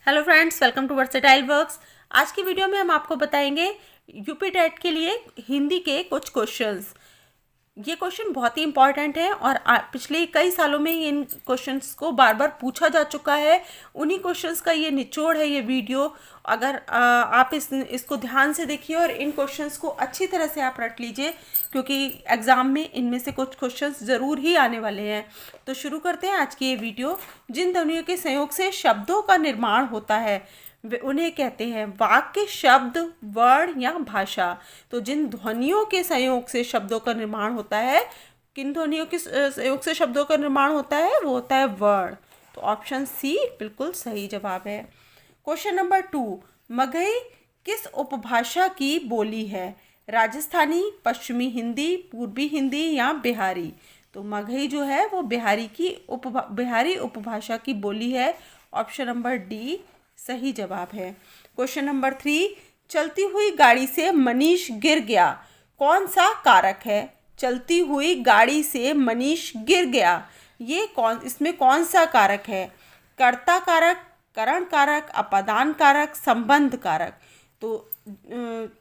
Hello friends, welcome to versatile works. आज की video में हम आपको बताएंगे यूपी टेट के लिए हिंदी के कुछ क्वेश्चंस। ये क्वेश्चन बहुत ही इंपॉर्टेंट है और पिछले कई सालों में इन क्वेश्चंस को बार बार पूछा जा चुका है। उन्हीं क्वेश्चंस का ये निचोड़ है ये वीडियो। अगर आप इसको ध्यान से देखिए और इन क्वेश्चंस को अच्छी तरह से आप रट लीजिए, क्योंकि एग्ज़ाम में इनमें से कुछ क्वेश्चंस ज़रूर ही आने वाले हैं। तो शुरू करते हैं आज की ये वीडियो। जिन ध्वनियों के संयोग से शब्दों का निर्माण होता है उन्हें कहते हैं वाक्य, शब्द, वर्ण या भाषा। तो जिन ध्वनियों के संयोग से शब्दों का निर्माण होता है, किन ध्वनियों के संयोग से शब्दों का निर्माण होता है, वो होता है वर्ण। तो ऑप्शन सी बिल्कुल सही जवाब है। क्वेश्चन नंबर 2, मगही किस उपभाषा की बोली है? राजस्थानी, पश्चिमी हिंदी, पूर्वी हिंदी या बिहारी? तो मगही जो है वो बिहारी उपभाषा की बोली है। ऑप्शन नंबर डी सही जवाब है। क्वेश्चन नंबर 3, चलती हुई गाड़ी से मनीष गिर गया, कौन सा कारक है? चलती हुई गाड़ी से मनीष गिर गया, इसमें कौन सा कारक है? कर्ता कारक, करण कारक, अपादान कारक, संबंध कारक? तो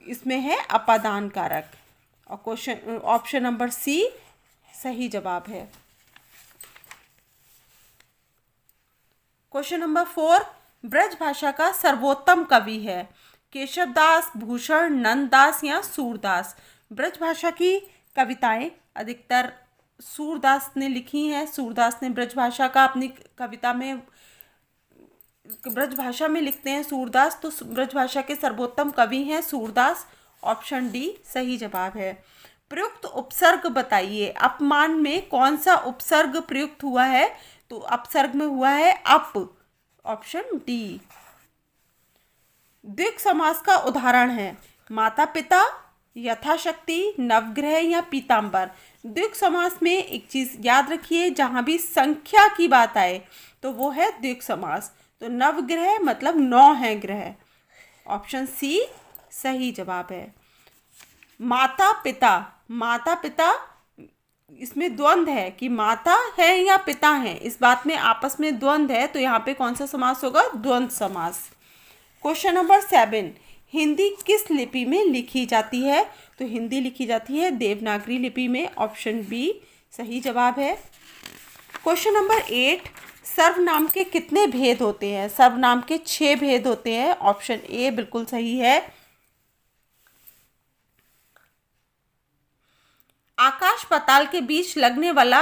इसमें है अपादान कारक और ऑप्शन नंबर सी सही जवाब है। क्वेश्चन नंबर 4, ब्रज भाषा का सर्वोत्तम कवि है? केशव दास, भूषण, नंददास या सूरदास? ब्रज भाषा की कविताएं अधिकतर सूरदास ने लिखी हैं। सूरदास ने ब्रज भाषा का अपनी कविता में ब्रज भाषा में लिखते हैं सूरदास। तो ब्रज भाषा के सर्वोत्तम कवि हैं सूरदास। ऑप्शन डी सही जवाब है। प्रयुक्त उपसर्ग बताइए। अपमान में कौन सा उपसर्ग प्रयुक्त हुआ है? तो अपसर्ग में हुआ है अप। Option D. द्विग समास का उदाहरण है माता पिता, यथाशक्ति, नवग्रह या पीताम्बर? द्विग समास में एक चीज याद रखिए, जहां भी संख्या की बात आए तो वो है द्विग समास। तो नवग्रह मतलब 9 है ग्रह। ऑप्शन सी सही जवाब है। माता पिता, माता पिता इसमें द्वंद्व है कि माता है या पिता है, इस बात में आपस में द्वंद्व है। तो यहाँ पे कौन सा समास होगा? द्वंद्व समास। क्वेश्चन नंबर 7, हिंदी किस लिपि में लिखी जाती है? तो हिंदी लिखी जाती है देवनागरी लिपि में। ऑप्शन बी सही जवाब है। क्वेश्चन नंबर 8, सर्वनाम के कितने भेद होते हैं? सर्वनाम के 6 भेद होते हैं। ऑप्शन ए बिल्कुल सही है। आकाश पाताल के बीच लगने वाला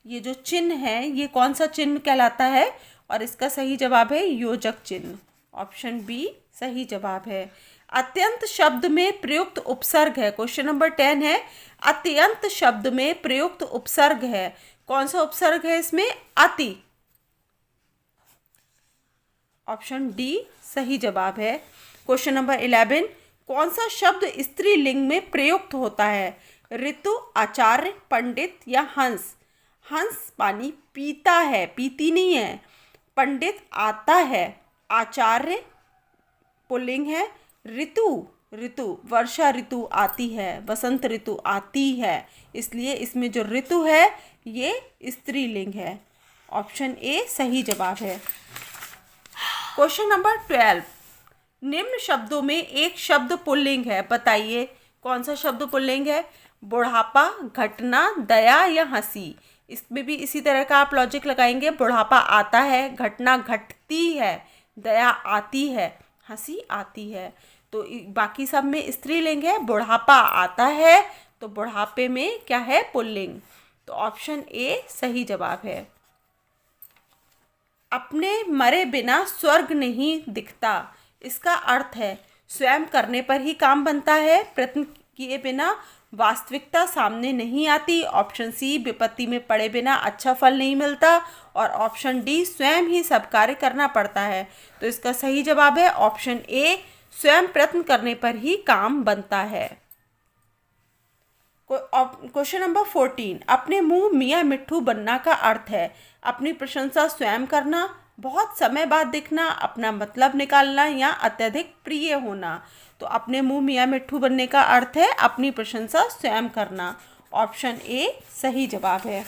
ये जो चिन्ह है, ये कौन सा चिन्ह कहलाता है? और इसका सही जवाब है योजक चिन्ह। ऑप्शन बी सही जवाब है। अत्यंत शब्द में प्रयुक्त उपसर्ग है। क्वेश्चन नंबर 10 है अत्यंत शब्द में प्रयुक्त उपसर्ग है, कौन सा उपसर्ग है इसमें? अति। ऑप्शन डी सही जवाब है। क्वेश्चन नंबर 11, कौन सा शब्द स्त्रीलिंग में प्रयुक्त होता है? ऋतु, आचार्य, पंडित या हंस? हंस पानी पीता है, पीती नहीं है। पंडित आता है, आचार्य पुल्लिंग है। ऋतु वर्षा ऋतु आती है, वसंत ऋतु आती है, इसलिए इसमें जो ऋतु है ये स्त्रीलिंग है। ऑप्शन ए सही जवाब है। क्वेश्चन नंबर 12, निम्न शब्दों में एक शब्द पुल्लिंग है, बताइए कौन सा शब्द पुल्लिंग है? बुढ़ापा, घटना, दया या हंसी? इसमें भी इसी तरह का आप लॉजिक लगाएंगे। बुढ़ापा आता है, घटना घटती है, दया आती है, हंसी आती है। तो बाकी सब में स्त्रीलिंग है, बुढ़ापा आता है तो बुढ़ापे में क्या है? पुल्लिंग। तो ऑप्शन ए सही जवाब है। अपने मरे बिना स्वर्ग नहीं दिखता, इसका अर्थ है स्वयं करने पर ही काम बनता है, प्रयत्न किए बिना वास्तविकता सामने नहीं आती। ऑप्शन सी, विपत्ति में पड़े बिना अच्छा फल नहीं मिलता। और ऑप्शन डी, स्वयं ही सब कार्य करना पड़ता है। तो इसका सही जवाब है ऑप्शन ए, स्वयं प्रयत्न करने पर ही काम बनता है। क्वेश्चन नंबर 14, अपने मुंह मियाँ मिट्ठू बनना का अर्थ है अपनी प्रशंसा स्वयं करना, बहुत समय बाद दिखना, अपना मतलब निकालना या अत्यधिक प्रिय होना? तो अपने मुंह मियाँ मिट्ठू बनने का अर्थ है अपनी प्रशंसा स्वयं करना। ऑप्शन ए सही जवाब है।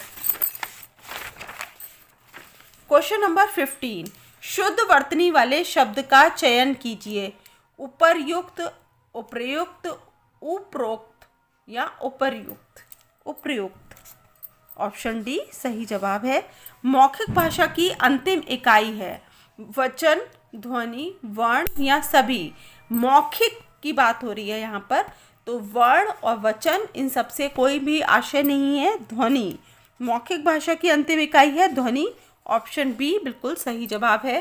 क्वेश्चन नंबर 15, शुद्ध वर्तनी वाले शब्द का चयन कीजिए। उपर्युक्त, उपर्युक्त, उपरोक्त या उपर्युक्त, उपर्युक्त। ऑप्शन डी सही जवाब है। मौखिक भाषा की अंतिम इकाई है वचन, ध्वनि, वर्ण या सभी। मौखिक की बात हो रही है यहाँ पर, तो वर्ण और वचन इन सबसे कोई भी आशय नहीं है, ध्वनि। मौखिक भाषा की अंतिम इकाई है ध्वनि। ऑप्शन बी बिल्कुल सही जवाब है।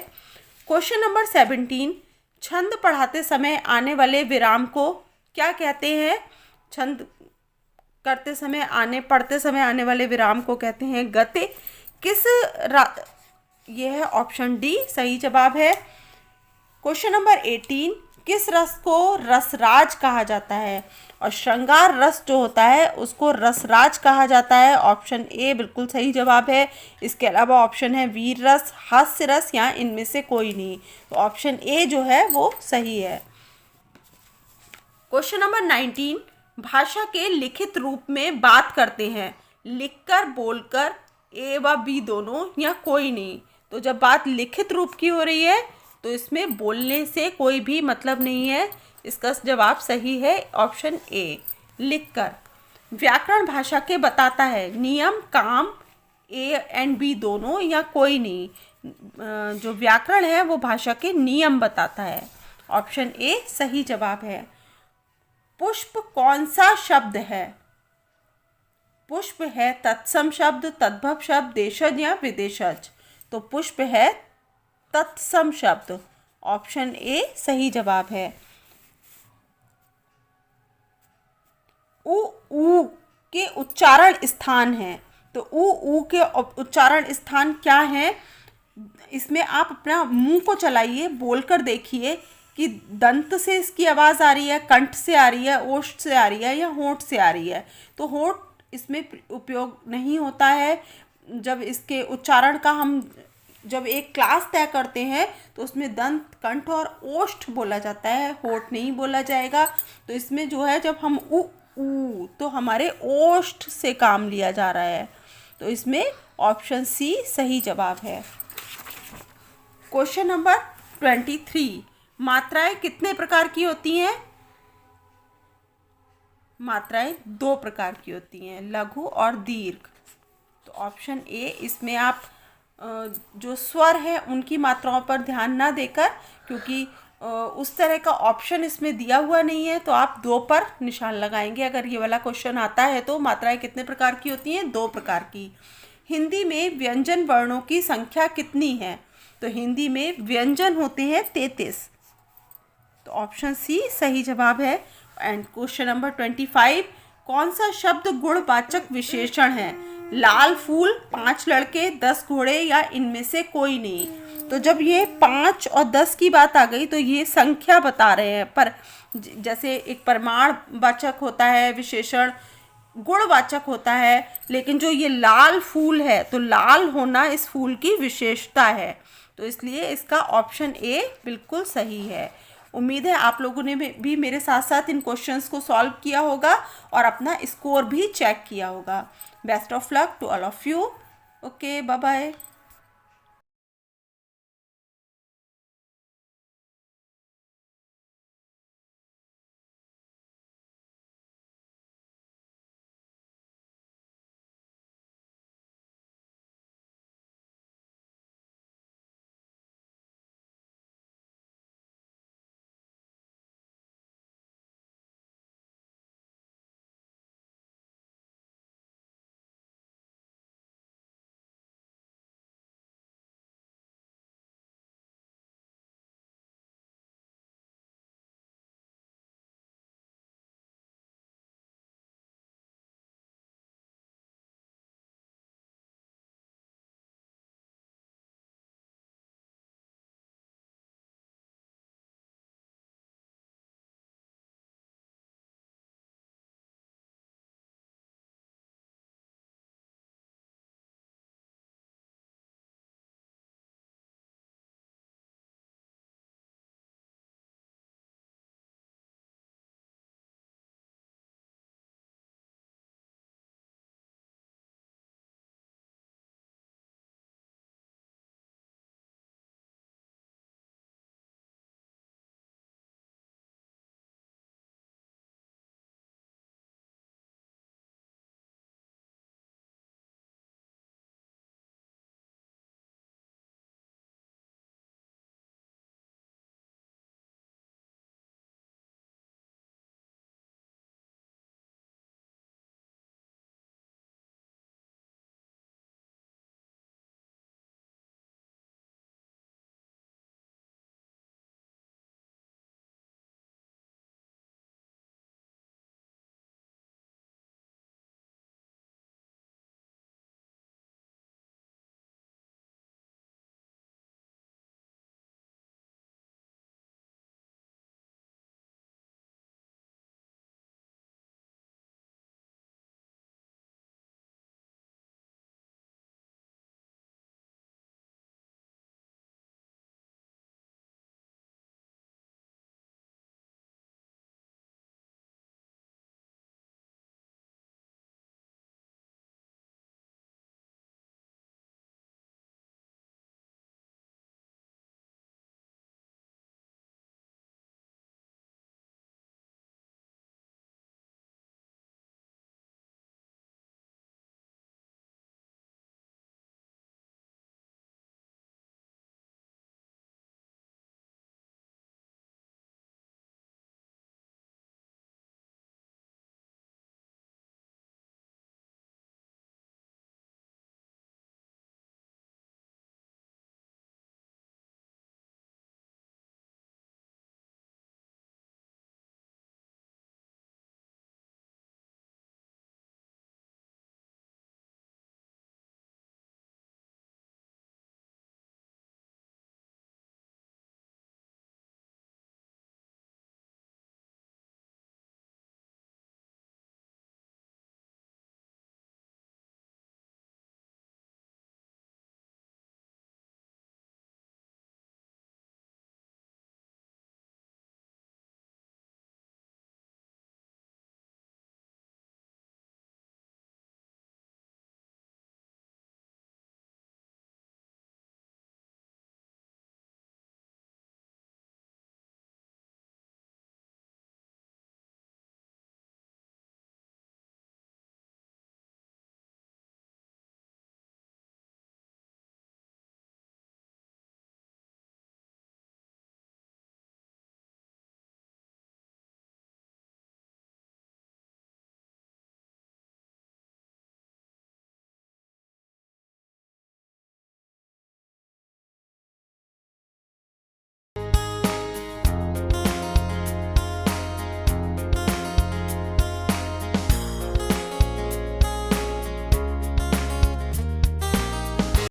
क्वेश्चन नंबर 17, छंद पढ़ाते समय आने वाले विराम को क्या कहते हैं? छंद करते समय पढ़ते समय आने वाले विराम को कहते हैं गति। यह है ऑप्शन डी सही जवाब है। क्वेश्चन नंबर 18, किस रस को रसराज कहा जाता है? और श्रृंगार रस जो होता है उसको रसराज कहा जाता है। ऑप्शन ए बिल्कुल सही जवाब है। इसके अलावा ऑप्शन है वीर रस, हास्य रस या इनमें से कोई नहीं। तो ऑप्शन ए जो है वो सही है। क्वेश्चन नंबर 19, भाषा के लिखित रूप में बात करते हैं लिखकर, बोलकर, ए व बी दोनों या कोई नहीं। तो जब बात लिखित रूप की हो रही है तो इसमें बोलने से कोई भी मतलब नहीं है। इसका जवाब सही है ऑप्शन ए, लिखकर। व्याकरण भाषा के बताता है नियम, काम, ए एंड बी दोनों या कोई नहीं। जो व्याकरण है वो भाषा के नियम बताता है। ऑप्शन ए सही जवाब है। पुष्प कौन सा शब्द है? पुष्प है तत्सम शब्द, तद्भव शब्द, देशज या विदेशज। तो पुष्प है तत्सम शब्द। ऑप्शन ए सही जवाब है। ऊ के उच्चारण स्थान है। तो ऊ के उच्चारण स्थान क्या है? इसमें आप अपना मुंह को चलाइए, बोलकर देखिए कि दंत से इसकी आवाज़ आ रही है, कंठ से आ रही है, ओष्ठ से आ रही है या होंठ से आ रही है। तो होंठ इसमें उपयोग नहीं होता है। जब इसके उच्चारण का हम जब एक क्लास तय करते हैं तो उसमें दंत, कंठ और ओष्ठ बोला जाता है, होंठ नहीं बोला जाएगा। तो इसमें जो है जब हम ऊ तो हमारे ओष्ठ से काम लिया जा रहा है। तो इसमें ऑप्शन सी सही जवाब है। क्वेश्चन नंबर 23, मात्राएं कितने प्रकार की होती हैं? मात्राएं 2 प्रकार की होती हैं, लघु और दीर्घ। तो ऑप्शन ए, इसमें आप जो स्वर है उनकी मात्राओं पर ध्यान ना देकर, क्योंकि उस तरह का ऑप्शन इसमें दिया हुआ नहीं है, तो आप 2 पर निशान लगाएंगे अगर ये वाला क्वेश्चन आता है। तो मात्राएं कितने प्रकार की होती हैं? 2 प्रकार की। हिंदी में व्यंजन वर्णों की संख्या कितनी है? तो हिंदी में व्यंजन होते हैं 33। तो ऑप्शन सी सही जवाब है। एंड क्वेश्चन नंबर 25, कौन सा शब्द गुणवाचक विशेषण है? लाल फूल, 5 लड़के, 10 घोड़े या इनमें से कोई नहीं। तो जब ये 5 और 10 की बात आ गई तो ये संख्या बता रहे हैं, पर जैसे एक प्रमाणवाचक होता है विशेषण, गुणवाचक होता है, लेकिन जो ये लाल फूल है तो लाल होना इस फूल की विशेषता है। तो इसलिए इसका ऑप्शन ए बिल्कुल सही है। उम्मीद है आप लोगों ने भी मेरे साथ साथ इन क्वेश्चंस को सॉल्व किया होगा और अपना स्कोर भी चेक किया होगा। Best of luck to all of you. Okay, bye bye.